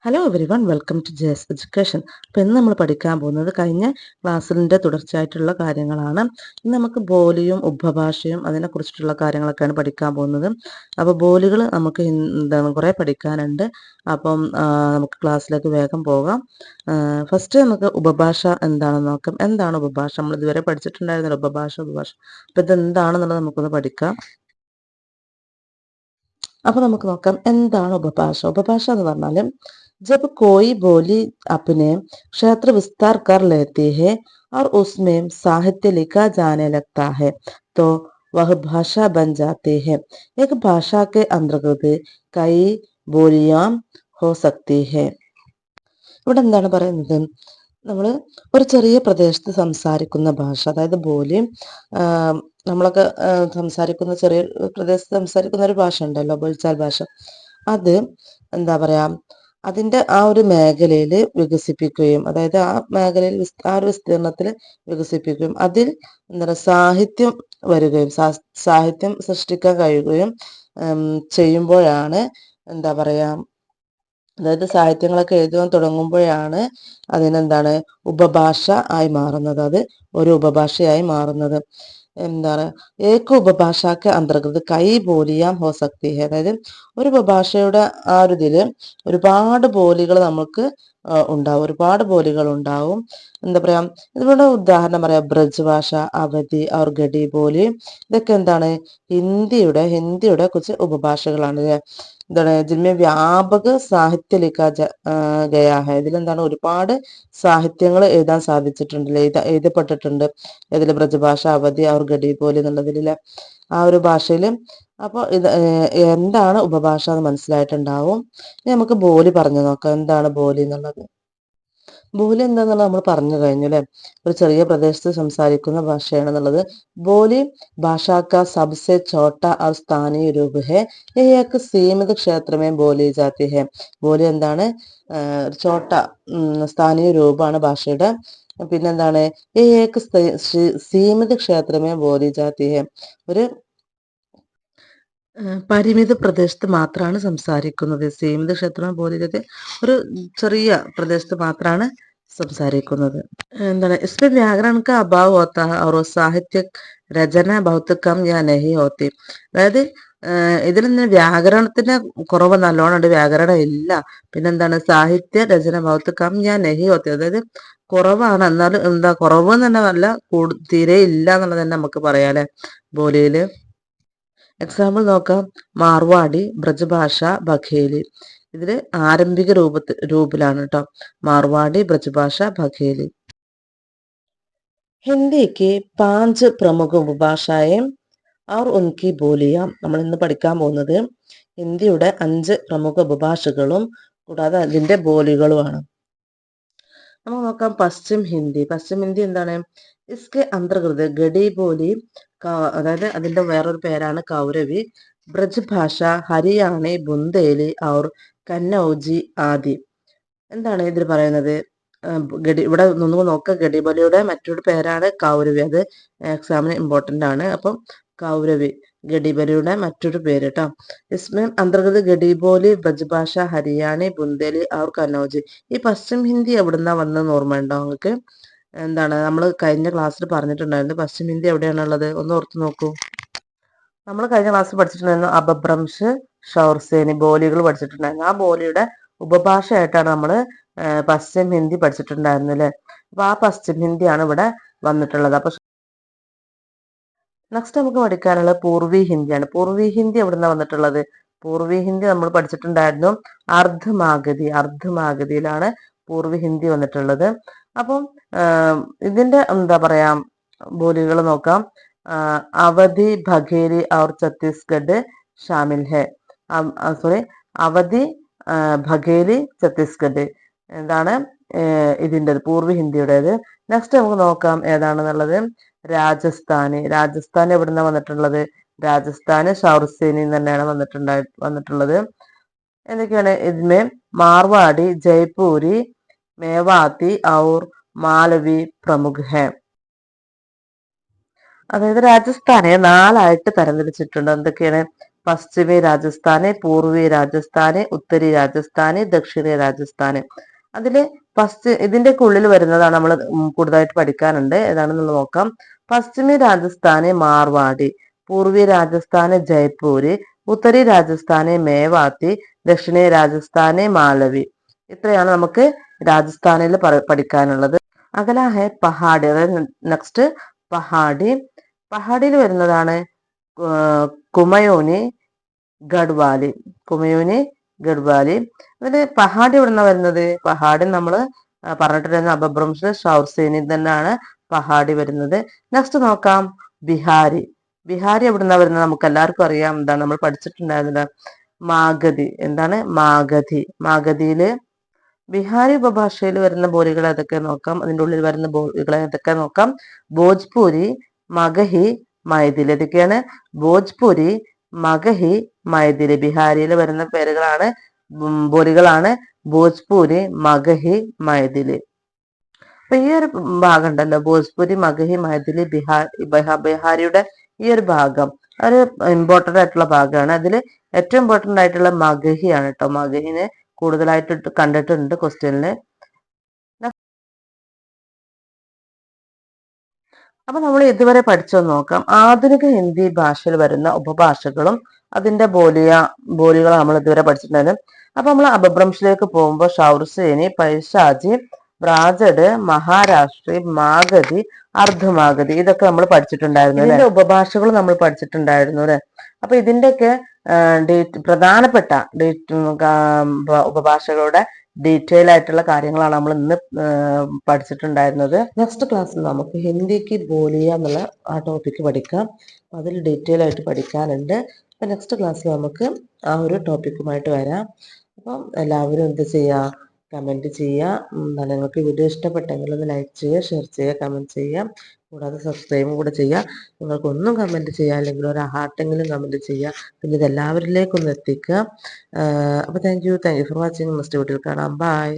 Hello everyone, welcome to Jes education. അപ്പോൾ ഇന്ന് നമ്മൾ പഠിക്കാൻ പോകുന്നത് കഴിഞ്ഞ ക്ലാസ്സിൻ്റെ തുടർച്ചയായിട്ടുള്ള കാര്യങ്ങളാണ്. ഇന്ന് നമുക്ക് ബോലിയും ഉപഭാഷയും അതിനെക്കുറിച്ചിട്ടുള്ള കാര്യങ്ങളൊക്കെയാണ് പഠിക്കാൻ പോകുന്നത്. അപ്പോൾ ബോലികൾ നമുക്ക് എന്താണ് കുറേ പഠിക്കാനുണ്ട്. അപ്പം നമുക്ക് ക്ലാസ്സിലേക്ക് വേഗം പോകാം. ഫസ്റ്റ് നമുക്ക് ഉപഭാഷ എന്താണെന്ന് നോക്കാം. എന്താണ് ഉപഭാഷ? നമ്മൾ ഇതുവരെ പഠിച്ചിട്ടുണ്ടായിരുന്നല്ലോ ഉപഭാഷ. അപ്പോൾ ഇതെന്താണെന്നുള്ളത് നമുക്കൊന്ന് പഠിക്കാം. അപ്പോൾ നമുക്ക് നോക്കാം എന്താണ് ഉപഭാഷ. ഉപഭാഷ എന്ന് പറഞ്ഞാൽ जब कोई बोली अपने क्षेत्र विस्तार कर लेती है और उसमें साहित्य लिखा जाने लगता है तो वह भाषा बन जाती है. एक भाषा के अंतर्गत कई बोलियां हो सकती है. ഇവിടെ എന്താണ് പറയുന്നത്? നമ്മൾ ഒരു ചെറിയ പ്രദേശത്ത് സംസാരിക്കുന്ന ഭാഷ, അതായത് ബോലി, നമ്മളൊക്കെ സംസാരിക്കുന്ന ചെറിയ പ്രദേശത്ത് സംസാരിക്കുന്ന ഒരു ഭാഷ ഉണ്ടല്ലോ, ബോൽച്ചാൽ ഭാഷ. അത് എന്താ പറയാ, അതിൻ്റെ ആ ഒരു മേഖലയിൽ വികസിപ്പിക്കുകയും, അതായത് ആ മേഖലയിൽ ആ ഒരു വിസ്തീർണത്തിൽ വികസിപ്പിക്കുകയും അതിൽ എന്താ പറയുക സാഹിത്യം വരികയും സാഹിത്യം സൃഷ്ടിക്കാൻ കഴിയുകയും ചെയ്യുമ്പോഴാണ് എന്താ പറയാ, അതായത് സാഹിത്യങ്ങളൊക്കെ എഴുതുവാൻ തുടങ്ങുമ്പോഴാണ് അതിനെന്താണ് ഉപഭാഷ ആയി മാറുന്നത്. അത് ഒരു ഉപഭാഷയായി മാറുന്നത്. എന്താണ് ഏക ഉപഭാഷക്ക് അന്തർഗത കൈ ബോലിയാം ഹോ സക്തി ഹെ. അതായത് ഒരു ഉപഭാഷയുടെ ആ ഒരു ഇതില് ഒരുപാട് ബോലികൾ നമുക്ക് ഉണ്ടാവും, ഒരുപാട് ബോലികൾ ഉണ്ടാവും. എന്താ പറയാ, ഇതിവിടെ ഉദാഹരണം പറയാം, ബ്രജ് ഭാഷ, അവധി और ഗഡി ബോലി. ഇതൊക്കെ എന്താണ് ഹിന്ദിയുടെ കുറച്ച് ഉപഭാഷകളാണ്. എന്താണ് ജിന്മേ വ്യാപക സാഹിത്യ ലിഖാ ഗയാ ഹെ. ഇതിലെന്താണ് ഒരുപാട് സാഹിത്യങ്ങൾ എഴുതാൻ സാധിച്ചിട്ടുണ്ട്, എഴുതപ്പെട്ടിട്ടുണ്ട്. ഇതിൽ ബ്രജഭാഷ, അവധി അവർ ഗഡി ബോലി എന്നുള്ളതിലെ ആ ഒരു ഭാഷയിൽ. അപ്പോൾ ഇത് എന്താണ് ഉപഭാഷ എന്ന് മനസ്സിലായിട്ടുണ്ടാവും. ഇനി നമുക്ക് ബോലി പറഞ്ഞു നോക്കാം. എന്താണ് ബോലി എന്നുള്ളത്? ബോലി എന്താന്നുള്ളത് നമ്മൾ പറഞ്ഞു കഴിഞ്ഞു അല്ലെ. ഒരു ചെറിയ പ്രദേശത്ത് സംസാരിക്കുന്ന ഭാഷയാണെന്നുള്ളത്. ബോലി ഭാഷാ കാ സബ്സെ ഛോട്ട और സ്ഥാനീയ രൂപ ഹെ. യഹ് ഏക് സീമിത ക്ഷേത്രമേ ബോലി ജാതി ഹെ. ബോലി എന്താണ്? ഛോട്ട സ്ഥാനീയ രൂപമാണ് ഭാഷയുടെ. പിന്നെന്താണ്? ഏക് സീമിത ക്ഷേത്രമേ ബോലി ജാതി ഹെ. ഒരു പരിമിത പ്രദേശത്ത് മാത്രമാണ് സംസാരിക്കുന്നത്. സീമിത ക്ഷേത്രം ബോലി ജാതി, ഒരു ചെറിയ പ്രദേശത്ത് മാത്രമാണ് സംസാരിക്കുന്നത്. എന്താണ്? इसमें व्याकरण का अभाव होता है और साहित्य രചന बहुत कम या नहीं होती. അതായത് ഇതിൽ നിന്ന് വ്യാകരണത്തിന് കുറവ് നല്ലോണം ഉണ്ട്, വ്യാകരണം ഇല്ല. പിന്നെന്താണ്? സാഹിത്യ രചന बहुत कम या नहीं होती. അതായത് കുറവാണ്, എന്നാലും എന്താ കുറവ് എന്ന് തന്നെ അല്ല, തീരെ ഇല്ല എന്നുള്ളത് തന്നെ നമുക്ക് പറയാം അല്ലെ ബോലിയില്. എക്സാമ്പിൾ നോക്കാം. മാർവാടി, ബ്രജഭാഷ, ബഘേലി. ഇതില് ആരംഭിക രൂപത്തിലാണ് കേട്ടോ. മാർവാടി, ബ്രജഭാഷ, ബഘേലി. हिंदी की 5 प्रमुख ഉപഭാഷയും और उनकी बोलियां. നമ്മൾ ഇന്ന് പഠിക്കാൻ പോകുന്നത് ഹിന്ദിയുടെ 5 പ്രമുഖ ഉപഭാഷകളും കൂടാതെ അതിന്റെ ബോലികളുമാണ്. നമുക്ക് നോക്കാം പശ്ചിം ഹിന്ദി. പശ്ചിം ഹിന്ദി എന്താണ്? ഇസ്കെ അന്തർഗത ഗഡി ബോലി, അതായത് അതിന്റെ വേറൊരു പേരാണ് കൗരവി, ബ്രജ് ഭാഷ, ഹരിയാണി, ബുന്ദേലി और കന്നൗജി ആദി. എന്താണ് ഇതിൽ പറയുന്നത്? ഇവിടെ നിന്ന് നോക്കുക, ഗഡിബലിയുടെ മറ്റൊരു പേരാണ് കൗരവി. അത് എക്സാമിന് ഇമ്പോർട്ടൻ്റ് ആണ്. അപ്പം കൗരവി ഗഡിബലിയുടെ മറ്റൊരു പേര് കേട്ടോ. ഇസ്മേം അന്തർഗത ഗഡിബോലി, ബ്രജ്ഭാഷ, ഹരിയാണി, ബുന്ദേലി और കനൗജി. ഈ പശ്ചിം ഹിന്ദി എവിടുന്നാ വന്നെന്ന് ഓർമ്മ ഉണ്ടോ നിങ്ങൾക്ക്? എന്താണ് നമ്മൾ കഴിഞ്ഞ ക്ലാസ്സിൽ പറഞ്ഞിട്ടുണ്ടായിരുന്നു. പശ്ചിം ഹിന്ദി എവിടെയാണുള്ളത് ഒന്ന് ഓർത്ത് നോക്കൂ. നമ്മൾ കഴിഞ്ഞ ക്ലാസ്സിൽ പഠിച്ചിട്ടുണ്ടായിരുന്നു അപഭ്രംശ്, ഷൗർസേനി ബോലികൾ പഠിച്ചിട്ടുണ്ടായിരുന്നു. ആ ബോലിയുടെ ഉപഭാഷയായിട്ടാണ് നമ്മൾ പശ്ചിം ഹിന്ദി പഠിച്ചിട്ടുണ്ടായിരുന്നു അല്ലേ. അപ്പൊ ആ പശ്ചിം ഹിന്ദിയാണ് ഇവിടെ വന്നിട്ടുള്ളത്. അപ്പൊ നെക്സ്റ്റ് നമുക്ക് പഠിക്കാനുള്ളത് പൂർവി ഹിന്ദിയാണ്. പൂർവി ഹിന്ദി എവിടുന്ന വന്നിട്ടുള്ളത്? പൂർവി ഹിന്ദി നമ്മൾ പഠിച്ചിട്ടുണ്ടായിരുന്നു അർദ്ധമാഗതിയിലാണ് പൂർവി ഹിന്ദി വന്നിട്ടുള്ളത്. അപ്പം ഇതിന്റെ എന്താ പറയാ ബോലികൾ നോക്കാം. അവധി, ബഘേലി और ഛത്തീസ്ഗഡ് ഷാമിൽ ഹെ. അവധി, ബഘേലി, ഛത്തീസ്ഗഡ് എന്താണ് ഇതിൻ്റെ പൂർവ്വ ഹിന്ദിയുടേത്. നെക്സ്റ്റ് നമുക്ക് നോക്കാം ഏതാണെന്നുള്ളത്. രാജസ്ഥാൻ എവിടുന്ന വന്നിട്ടുള്ളത്? രാജസ്ഥാന് ഷൗർസേനി തന്നെയാണ് വന്നിട്ടുള്ളത്. എന്തൊക്കെയാണ് ഇതിന്? മാർവാടി, ജയ്പൂരി, മേവാത്തി और മാലവി പ്രമുഖ ഹെ. അതായത് രാജസ്ഥാനെ 4 ആയിട്ട് തരംതിരിച്ചിട്ടുണ്ട്. എന്തൊക്കെയാണ്? പശ്ചിമി രാജസ്ഥാന്, പൂർവി രാജസ്ഥാന്, ഉത്തരി രാജസ്ഥാന്, ദക്ഷിണ രാജസ്ഥാന്. അതില് ഇതിന്റെ ഉള്ളിൽ വരുന്നതാണ് നമ്മൾ കൂടുതലായിട്ട് പഠിക്കാനുണ്ട്. ഏതാണെന്നുള്ളത് നോക്കാം. പശ്ചിമി രാജസ്ഥാന് മാർവാടി, പൂർവി രാജസ്ഥാന് ജയ്പൂര്, ഉത്തരി രാജസ്ഥാന് മേവാത്തി, ദക്ഷിണ രാജസ്ഥാന് മാലവി. ഇത്രയാണ് നമുക്ക് രാജസ്ഥാനിൽ പഠിക്കാനുള്ളത്. അഗല ഹെ പഹാഡി, അതായത് നെക്സ്റ്റ് പഹാഡി. പഹാഡിയിൽ വരുന്നതാണ് കുമയോനി, ഗഡ്വാലി. കുമയോനി, ഗഡ്വാലി. അതില് പഹാഡി എവിടുന്ന വരുന്നത്? പഹാഡി നമ്മള് പറഞ്ഞിട്ടുണ്ടായിരുന്ന അപഭ്രംശ ഷൗർസേനി തന്നെയാണ് പഹാഡി വരുന്നത്. നെക്സ്റ്റ് നോക്കാം ബിഹാരി. ബിഹാരി എവിടുന്ന വരുന്നത്? നമുക്ക് എല്ലാവർക്കും അറിയാം, എന്താണ് നമ്മൾ പഠിച്ചിട്ടുണ്ടായിരുന്നത്, മാഗധി. എന്താണ് മാഗധി? മാഗധിയില് ബിഹാരി ഉപഭാഷയിൽ വരുന്ന ബോലികൾ ഏതൊക്കെ നോക്കാം. അതിൻ്റെ ഉള്ളിൽ വരുന്ന ബോലികൾ ഏതൊക്കെ നോക്കാം. ഭോജ്പൂരി, മഗഹി, മൈഥിലി. ഇതൊക്കെയാണ് ഭോജ്പൂരി, മഗഹി, മൈഥിലി. ബിഹാരിയിൽ വരുന്ന പേരുകളാണ്, ബോലികളാണ് ഭോജ്പൂരി, മഗഹി, മൈഥിലി. അപ്പൊ ഈ ഒരു ഭാഗം ഉണ്ടല്ലോ, ഭോജ്പൂരി, മഗഹി, മൈഥിലി, ബിഹാരിയുടെ ഈ ഒരു ഭാഗം ഒരു ഇമ്പോർട്ടന്റ് ആയിട്ടുള്ള ഭാഗമാണ്. അതിൽ ഏറ്റവും ഇമ്പോർട്ടന്റ് ആയിട്ടുള്ള മഗഹിയാണ് കേട്ടോ. മഗഹിനെ കൂടുതലായിട്ട് കണ്ടിട്ടുണ്ട് ക്വസ്റ്റ്യനില്. അപ്പൊ നമ്മൾ ഇതുവരെ പഠിച്ചൊന്ന് നോക്കാം. ആധുനിക ഹിന്ദി ഭാഷയിൽ വരുന്ന ഉപഭാഷകളും അതിന്റെ ബോലികൾ നമ്മൾ ഇതുവരെ പഠിച്ചിട്ടുണ്ടായിരുന്നു. അപ്പൊ നമ്മൾ അപഭ്രംശിലേക്ക് പോകുമ്പോൾ ഷൗർസേനി, പൈശാചി, ബ്രാജഡ്, മഹാരാഷ്ട്രി, മാഗധി, അർദ്ധമാഗധി, ഇതൊക്കെ നമ്മൾ പഠിച്ചിട്ടുണ്ടായിരുന്നു. ഇതിന്റെ ഉപഭാഷകൾ നമ്മൾ പഠിച്ചിട്ടുണ്ടായിരുന്നു അല്ലെ. അപ്പൊ ഇതിന്റെയൊക്കെ പ്രധാനപ്പെട്ട ഉപഭാഷകളുടെ ഡീറ്റെയിൽ ആയിട്ടുള്ള കാര്യങ്ങളാണ് നമ്മൾ ഇന്ന് പഠിച്ചിട്ടുണ്ടായിരുന്നത്. നെക്സ്റ്റ് ക്ലാസ്സിൽ നമുക്ക് ഹിന്ദിക്ക് ബോലിയ എന്നുള്ള ആ ടോപ്പിക്ക് പഠിക്കാം. അതിൽ ഡീറ്റെയിൽ ആയിട്ട് പഠിക്കാനുണ്ട്. അപ്പൊ നെക്സ്റ്റ് ക്ലാസ്സിൽ നമുക്ക് ആ ഒരു ടോപ്പിക്കുമായിട്ട് വരാം. അപ്പം എല്ലാവരും എന്ത് ചെയ്യുക, കമൻറ്റ് ചെയ്യുക. നിങ്ങൾക്ക് വീഡിയോ ഇഷ്ടപ്പെട്ടെങ്കിൽ ഒന്ന് ലൈക്ക് ചെയ്യുക, ഷെയർ ചെയ്യുക, കമൻറ്റ് ചെയ്യുക. കൂടാതെ സബ്സ്ക്രൈബും കൂടെ ചെയ്യുക. നിങ്ങൾക്കൊന്നും കമൻറ്റ് ചെയ്യുക അല്ലെങ്കിൽ ഒരു ഹാർട്ടെങ്കിലും കമൻറ്റ് ചെയ്യുക. പിന്നെ ഇത് എല്ലാവരിലേക്കൊന്ന് എത്തിക്കുക. അപ്പോൾ thank you for watching. Next വീഡിയോയിൽ കാണാം. ബൈ.